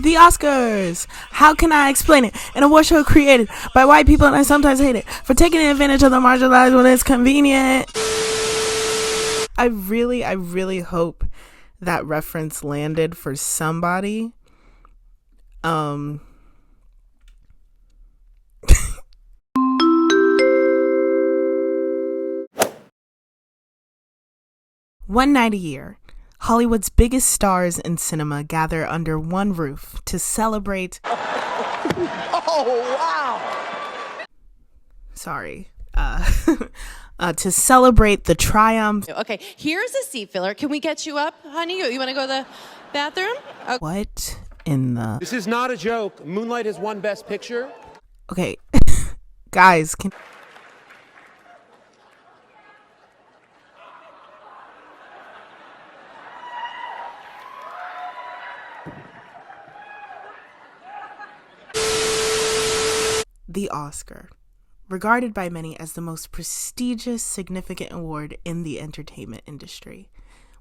The Oscars! How can I explain it? An award show created by white people, and I sometimes hate it for taking advantage of the marginalized when it's convenient. I really hope that reference landed for somebody. One night a year, Hollywood's biggest stars in cinema gather under one roof to celebrate. Oh, wow! Sorry. To celebrate the triumph. Okay, here's a seat filler. Can we get you up, honey? You want to go to the bathroom? Okay. What in the... This is not a joke. Moonlight has won Best Picture. Okay, guys, can... The Oscar, regarded by many as the most prestigious, significant award in the entertainment industry.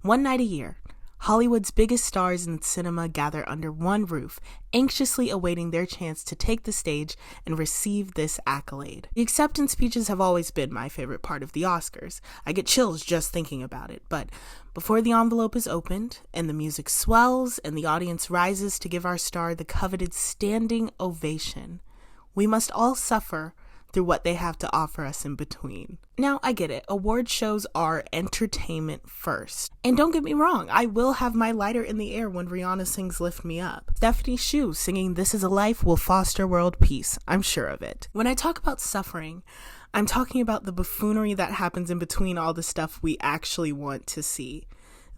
One night a year, Hollywood's biggest stars in cinema gather under one roof, anxiously awaiting their chance to take the stage and receive this accolade. The acceptance speeches have always been my favorite part of the Oscars. I get chills just thinking about it, but before the envelope is opened and the music swells and the audience rises to give our star the coveted standing ovation, we must all suffer through what they have to offer us in between. Now, I get it. Award shows are entertainment first. And don't get me wrong, I will have my lighter in the air when Rihanna sings Lift Me Up. Stephanie Hsu singing This Is a Life will foster world peace. I'm sure of it. When I talk about suffering, I'm talking about the buffoonery that happens in between all the stuff we actually want to see.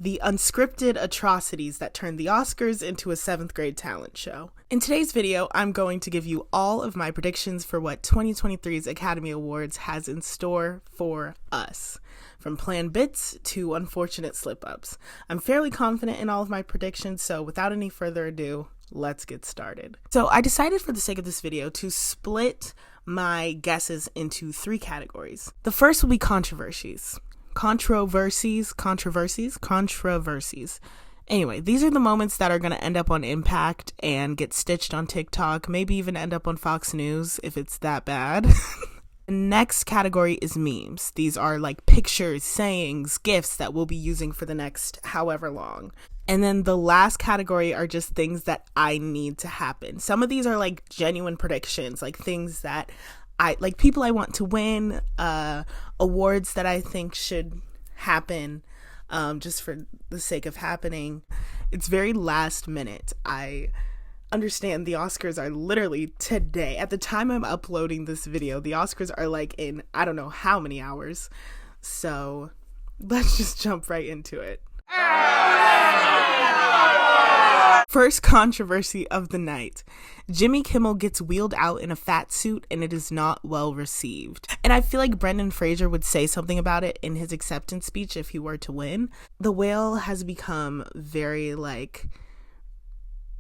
The unscripted atrocities that turn the Oscars into a 7th grade talent show. In today's video, I'm going to give you all of my predictions for what 2023's Academy Awards has in store for us, from planned bits to unfortunate slip-ups. I'm fairly confident in all of my predictions, so without any further ado, let's get started. So I decided for the sake of this video to split my guesses into 3 categories. The first will be controversies. Controversies. Anyway, these are the moments that are going to end up on Impact and get stitched on TikTok, maybe even end up on Fox News if it's that bad. The next category is memes. These are like pictures, sayings, GIFs that we'll be using for the next however long. And then the last category are just things that I need to happen. Some of these are like genuine predictions, like things that people I want to win, awards that I think should happen, just for the sake of happening. It's very last minute. I understand the Oscars are literally today. At the time I'm uploading this video, the Oscars are like in I don't know how many hours. So let's just jump right into it. First controversy of the night. Jimmy Kimmel gets wheeled out in a fat suit and it is not well received. And I feel like Brendan Fraser would say something about it in his acceptance speech if he were to win. The Whale has become very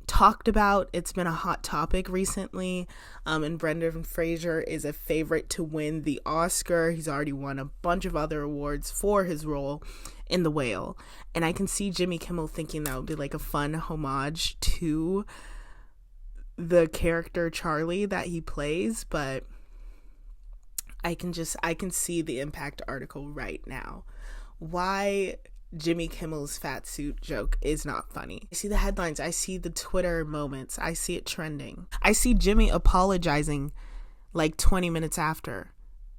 talked about. It's been a hot topic recently, and Brendan Fraser is a favorite to win the Oscar. He's already won a bunch of other awards for his role in The Whale, and I can see Jimmy Kimmel thinking that would be like a fun homage to the character Charlie that he plays, but I can see the Impact article right now. Why Jimmy Kimmel's fat suit joke is not funny. I see the headlines, I see the Twitter moments, I see it trending. I see Jimmy apologizing like 20 minutes after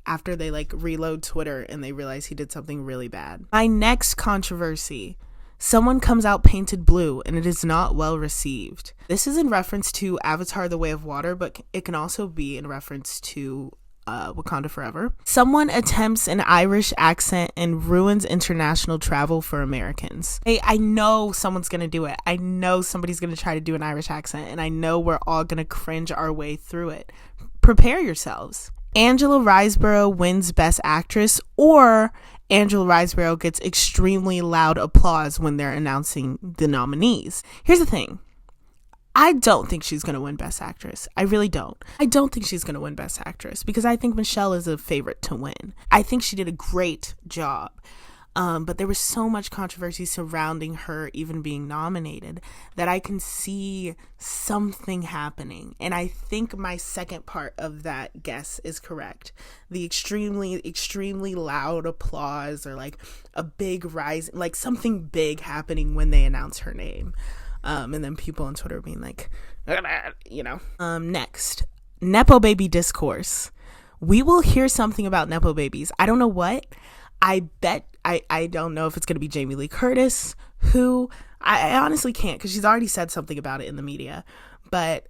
they reload Twitter and they realize he did something really bad. My next controversy. Someone comes out painted blue and it is not well received. This is in reference to Avatar: The Way of Water, but it can also be in reference to Wakanda Forever. Someone attempts an Irish accent and ruins international travel for Americans. Hey, I know someone's gonna do it. I know somebody's gonna try to do an Irish accent, and I know we're all gonna cringe our way through it. Prepare yourselves. Angela Riseborough wins Best Actress, or Angela Riseborough gets extremely loud applause when they're announcing the nominees. Here's the thing. I don't think she's going to win Best Actress. I really don't. I don't think she's going to win Best Actress because I think Michelle is a favorite to win. I think she did a great job. But there was so much controversy surrounding her even being nominated that I can see something happening. And I think my second part of that guess is correct. The extremely, extremely loud applause, or like a big rise, like something big happening when they announce her name. And then people on Twitter being like, next, Nepo baby discourse. We will hear something about Nepo babies. I don't know what. I bet I don't know if it's going to be Jamie Lee Curtis, who I honestly can't, because she's already said something about it in the media. But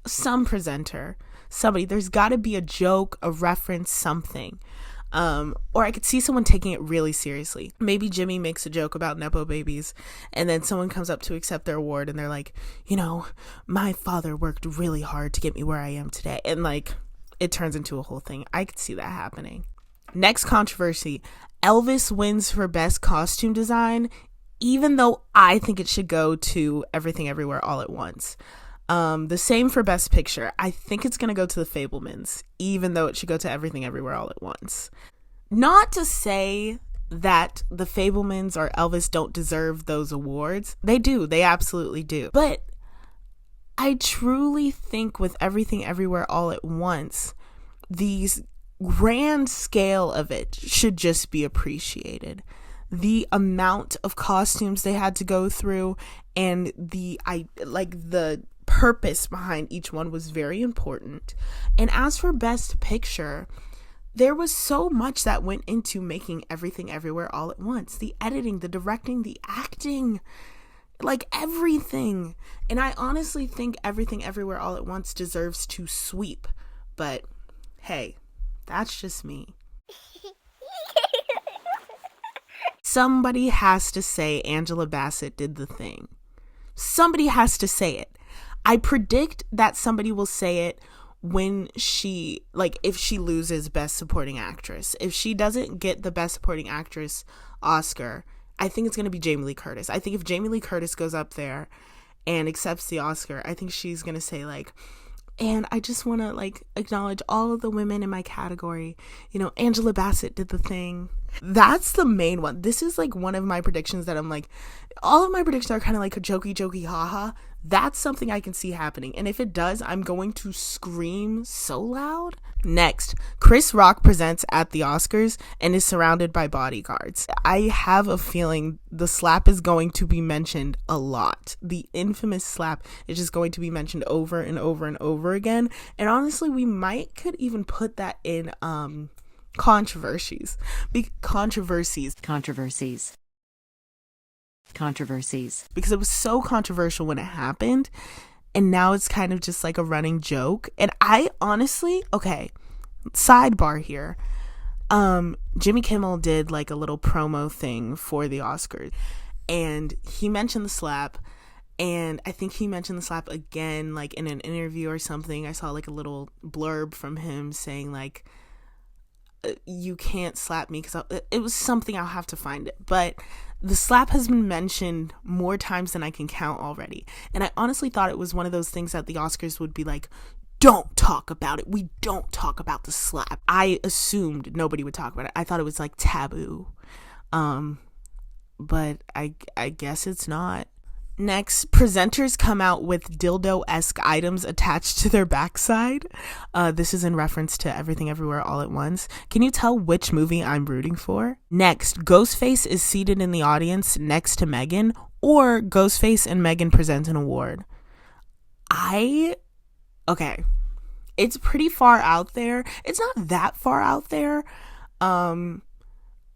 some presenter, somebody, there's got to be a joke, a reference, something. Or I could see someone taking it really seriously. Maybe Jimmy makes a joke about Nepo babies, and then someone comes up to accept their award, and they're like, my father worked really hard to get me where I am today. And like, it turns into a whole thing. I could see that happening. Next controversy, Elvis wins for best costume design, even though I think it should go to Everything Everywhere All at Once. The same for best picture. I think it's going to go to The Fabelmans, even though it should go to Everything Everywhere All at Once. Not to say that The Fabelmans or Elvis don't deserve those awards. They do. They absolutely do. But I truly think with Everything Everywhere All at Once, these grand scale of it should just be appreciated. The amount of costumes they had to go through and the purpose behind each one was very important. And as for best picture, there was so much that went into making Everything Everywhere All at Once. The editing, the directing, the acting, like everything. And I honestly think Everything Everywhere All at Once deserves to sweep. But hey, that's just me. Somebody has to say Angela Bassett did the thing. Somebody has to say it. I predict that somebody will say it when she, like, if she loses Best Supporting Actress. If she doesn't get the Best Supporting Actress Oscar, I think it's going to be Jamie Lee Curtis. I think if Jamie Lee Curtis goes up there and accepts the Oscar, I think she's going to say, like, and I just want to, like, acknowledge all of the women in my category. Angela Bassett did the thing. That's the main one. This is, like, one of my predictions that I'm, like, all of my predictions are kind of like a jokey, haha. That's something I can see happening. And if it does, I'm going to scream so loud. Next, Chris Rock presents at the Oscars and is surrounded by bodyguards. I have a feeling the slap is going to be mentioned a lot. The infamous slap is just going to be mentioned over and over and over again. And honestly, we could even put that in controversies. Because it was so controversial when it happened, and now it's kind of just like a running joke. And I honestly, okay, sidebar here, Jimmy Kimmel did like a little promo thing for the Oscars, and he mentioned the slap, and I think he mentioned the slap again like in an interview or something. I saw like a little blurb from him saying like, you can't slap me, because it was something, I'll have to find it, but the slap has been mentioned more times than I can count already. And I honestly thought it was one of those things that the Oscars would be like, don't talk about it. We don't talk about the slap. I assumed nobody would talk about it. I thought it was like taboo. But I guess it's not. Next, presenters come out with dildo-esque items attached to their backside. This is in reference to Everything Everywhere All at Once. Can you tell which movie I'm rooting for? Next, Ghostface is seated in the audience next to Megan, or Ghostface and Megan present an award. Okay, it's pretty far out there. It's not that far out there.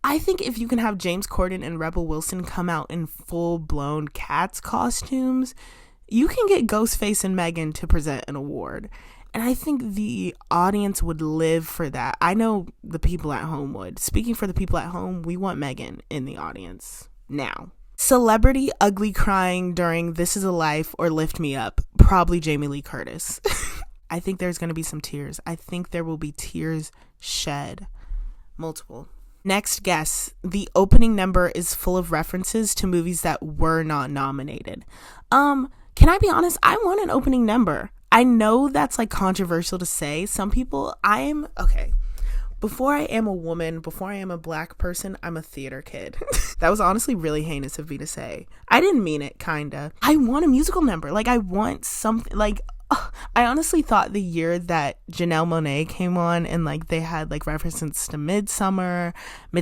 I think if you can have James Corden and Rebel Wilson come out in full-blown Cats costumes, you can get Ghostface and Megan to present an award. And I think the audience would live for that. I know the people at home would. Speaking for the people at home, we want Megan in the audience now. Celebrity ugly crying during This Is a Life or Lift Me Up. Probably Jamie Lee Curtis. I think there's going to be some tears. I think there will be tears shed. Multiple. Next guess, the opening number is full of references to movies that were not nominated. Can I be honest? I want an opening number. I know that's like controversial to say. Some people, okay. Before I am a woman, before I am a black person, I'm a theater kid. That was honestly really heinous of me to say. I didn't mean it, kinda. I want a musical number. Like, I want something, like, I honestly thought the year that Janelle Monáe came on and, like, they had, like, references to Midsommar, they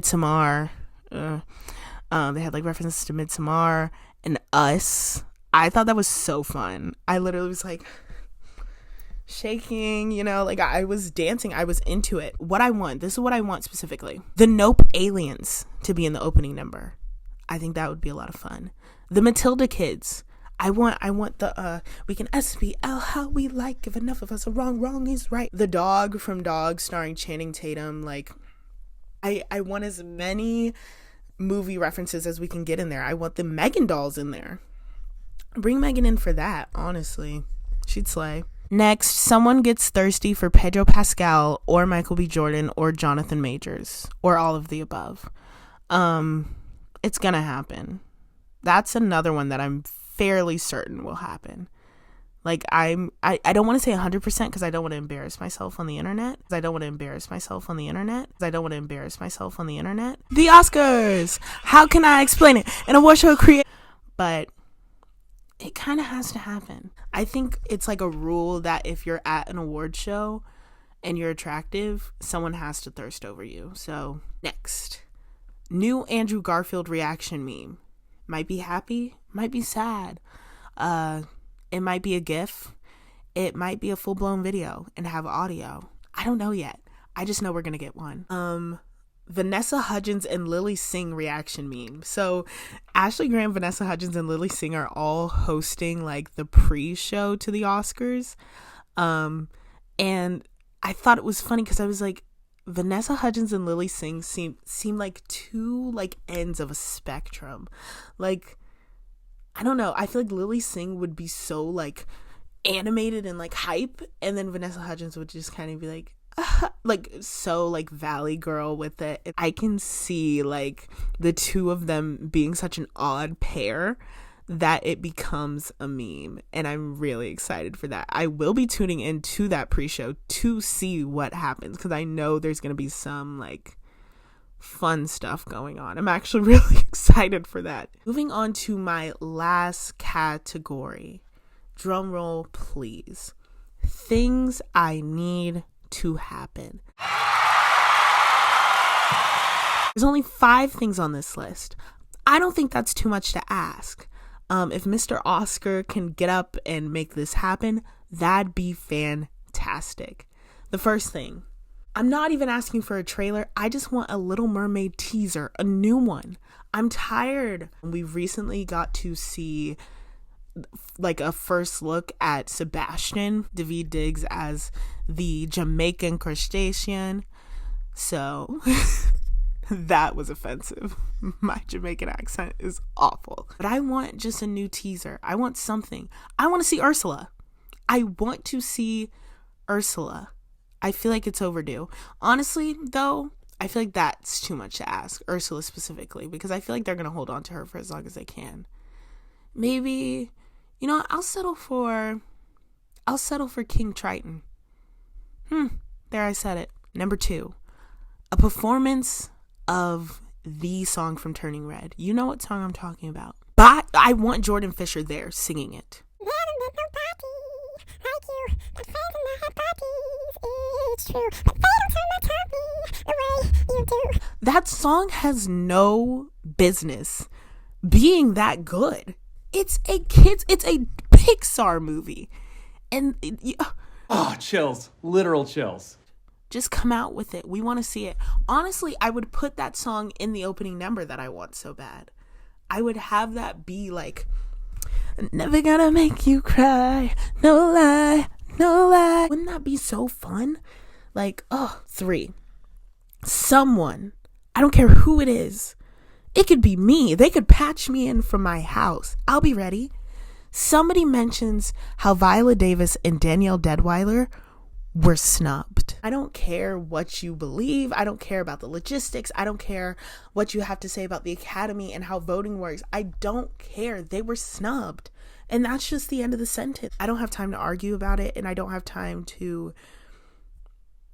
had, like, references to Midsommar and Us. I thought that was so fun. I literally was, like, shaking, you know, like, I was dancing. I was into it. What I want, this is what I want specifically. The Nope aliens to be in the opening number. I think that would be a lot of fun. The Matilda kids. I want the we can SPL how we like, if enough of us are wrong, wrong is right. The dog from Dog starring Channing Tatum. Like, I want as many movie references as we can get in there. I want the Megan dolls in there. Bring Megan in for that, honestly. She'd slay. Next, someone gets thirsty for Pedro Pascal or Michael B. Jordan or Jonathan Majors or all of the above. It's gonna happen. That's another one that I'm fairly certain will happen. Like, I don't want to say 100% because I don't want to embarrass myself on the internet. The Oscars. How can I explain it? An award show but it kind of has to happen. I think it's like a rule that if you're at an award show and you're attractive, someone has to thirst over you. So, next. New Andrew Garfield reaction meme. Might be happy, might be sad. It might be a GIF. It might be a full-blown video and have audio. I don't know yet. I just know we're going to get one. Vanessa Hudgens and Lily Singh reaction meme. So Ashley Graham, Vanessa Hudgens, and Lily Singh are all hosting like the pre-show to the Oscars. And I thought it was funny because I was like, Vanessa Hudgens and Lily Singh seem like two like ends of a spectrum. Like, I don't know. I feel like Lily Singh would be so like animated and like hype, and then Vanessa Hudgens would just kind of be like so like Valley Girl with it. I can see like the two of them being such an odd pair that it becomes a meme, and I'm really excited for that. I will be tuning into that pre-show to see what happens because I know there's going to be some like fun stuff going on. I'm actually really excited for that. Moving on to my last category. Drum roll, please. Things I need to happen. There's only 5 things on this list. I don't think that's too much to ask. If Mr. Oscar can get up and make this happen, that'd be fantastic. The first thing, I'm not even asking for a trailer. I just want a Little Mermaid teaser, a new one. I'm tired. We recently got to see like a first look at Sebastian, Daveed Diggs as the Jamaican crustacean. So that was offensive. My Jamaican accent is awful. But I want just a new teaser. I want something. I want to see Ursula. I want to see Ursula. I feel like it's overdue. Honestly, though, I feel like that's too much to ask. Ursula specifically, because I feel like they're going to hold on to her for as long as they can. Maybe, you know, I'll settle for King Triton. There, I said it. Number 2, a performance of the song from Turning Red. You know what song I'm talking about. But I want Jordan Fisher there singing it. That song has no business being that good. It's a Pixar movie. And chills. Literal chills. Just come out with it. We want to see it. Honestly, I would put that song in the opening number that I want so bad. I would have that be like, never gonna make you cry, no lie, no lie. Wouldn't that be so fun? Like, 3. Someone, I don't care who it is. It could be me. They could patch me in from my house. I'll be ready. Somebody mentions how Viola Davis and Danielle Deadwyler were snubbed. I don't care what you believe. I don't care about the logistics. I don't care what you have to say about the Academy and how voting works. I don't care. They were snubbed. And that's just the end of the sentence. I don't have time to argue about it, and I don't have time to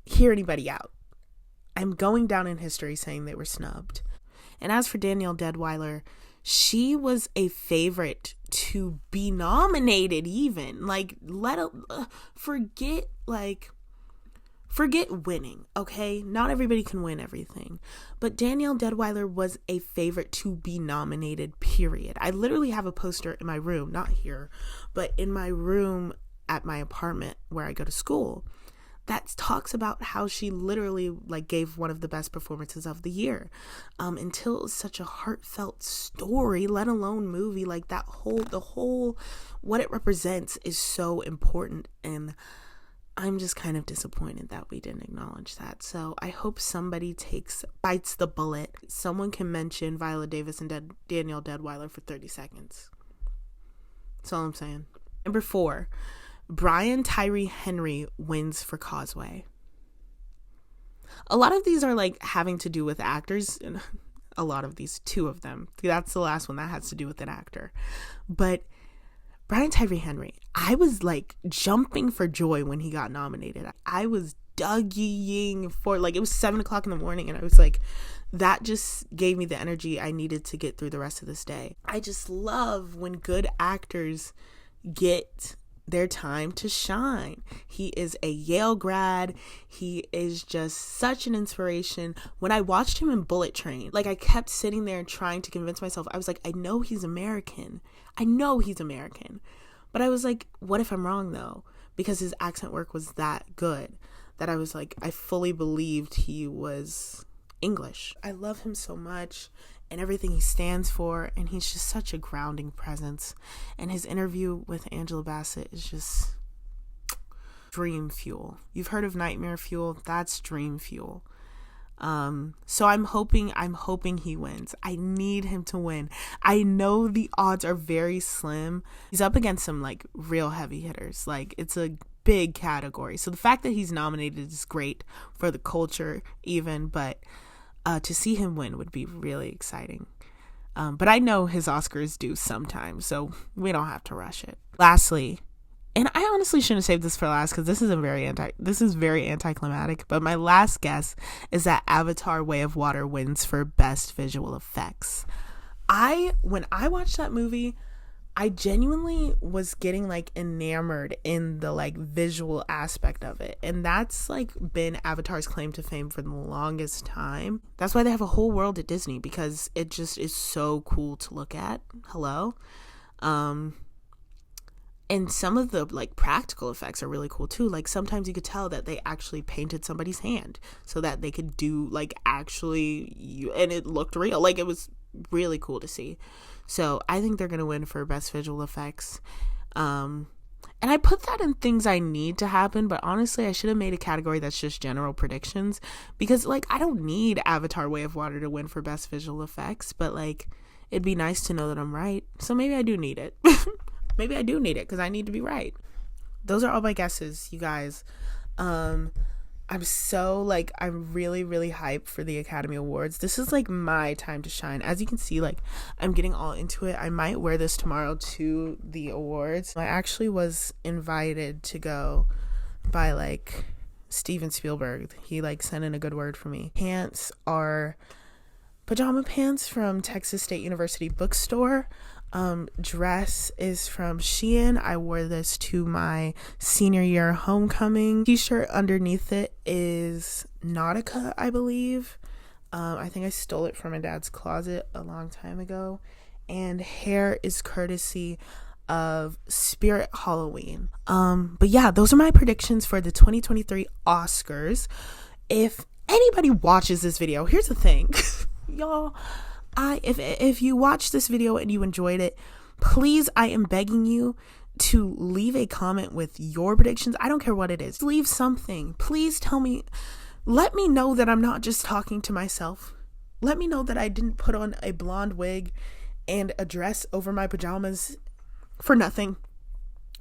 hear anybody out. I'm going down in history saying they were snubbed. And as for Danielle Deadwyler, she was a favorite to be nominated even. Like, forget winning, okay? Not everybody can win everything. But Danielle Deadwyler was a favorite to be nominated, period. I literally have a poster in my room, not here, but in my room at my apartment where I go to school, that talks about how she literally like gave one of the best performances of the year. Until it was such a heartfelt story, let alone movie, like the whole what it represents is so important, and I'm just kind of disappointed that we didn't acknowledge that. So I hope somebody bites the bullet. Someone can mention Viola Davis and Danielle Deadwyler for 30 seconds. That's all I'm saying. Number 4, Brian Tyree Henry wins for Causeway. A lot of these are like having to do with actors, and a lot of these, 2 of them. That's the last one that has to do with an actor. But Brian Tyree Henry, I was like jumping for joy when he got nominated. I was Dougieing for, like, it was 7:00 in the morning, and I was like, that just gave me the energy I needed to get through the rest of this day. I just love when good actors get their time to shine. He is a Yale grad. He is just such an inspiration. When I watched him in Bullet Train, like, I kept sitting there trying to convince myself. I was like, I know he's American. But I was like, what if I'm wrong though? Because his accent work was that good that I was like, I fully believed he was English. I love him so much and everything he stands for, and he's just such a grounding presence. And his interview with Angela Bassett is just dream fuel. You've heard of nightmare fuel? That's dream fuel. So I'm hoping he wins. I need him to win. I know the odds are very slim. He's up against some like real heavy hitters. Like, it's a big category. So the fact that he's nominated is great for the culture even, but to see him win would be really exciting. But I know his Oscar is due sometime, so we don't have to rush it. Lastly, and I honestly shouldn't have saved this for last because this is very anticlimactic, but my last guess is that Avatar: Way of Water wins for best visual effects. When I watched that movie, I genuinely was getting like enamored in the like visual aspect of it. And that's like been Avatar's claim to fame for the longest time. That's why they have a whole world at Disney, because it just is so cool to look at. Hello. And some of the like practical effects are really cool too. Like, sometimes you could tell that they actually painted somebody's hand so that they could do like and it looked real. Like, it was really cool to see. So I think they're going to win for best visual effects. And I put that in things I need to happen, but honestly, I should have made a category that's just general predictions, because like, I don't need Avatar: Way of Water to win for best visual effects, but like, it'd be nice to know that I'm right. So maybe I do need it. Maybe I do need it because I need to be right. Those are all my guesses, you guys. I'm really, really hyped for the Academy Awards. This is like my time to shine. As you can see, like, I'm getting all into it. I might wear this tomorrow to the awards. I actually was invited to go by like Steven Spielberg. He like sent in a good word for me. Pants are pajama pants from Texas State University bookstore. Dress is from Shein. I wore this to my senior year homecoming. T-shirt underneath it is Nautica, I believe. I think I stole it from my dad's closet a long time ago. And hair is courtesy of Spirit Halloween. But yeah, those are my predictions for the 2023 Oscars. If anybody watches this video, here's the thing, y'all. If you watch this video and you enjoyed it, please, I am begging you to leave a comment with your predictions. I don't care what it is. Leave something. Please tell me. Let me know that I'm not just talking to myself. Let me know that I didn't put on a blonde wig and a dress over my pajamas for nothing.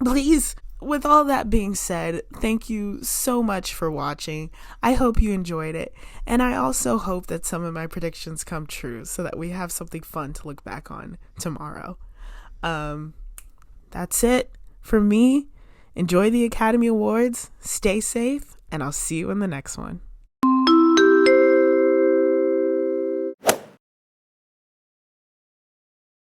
Please. With all that being said, thank you so much for watching. I hope you enjoyed it. And I also hope that some of my predictions come true so that we have something fun to look back on tomorrow. That's it for me. Enjoy the Academy Awards. Stay safe, and I'll see you in the next one.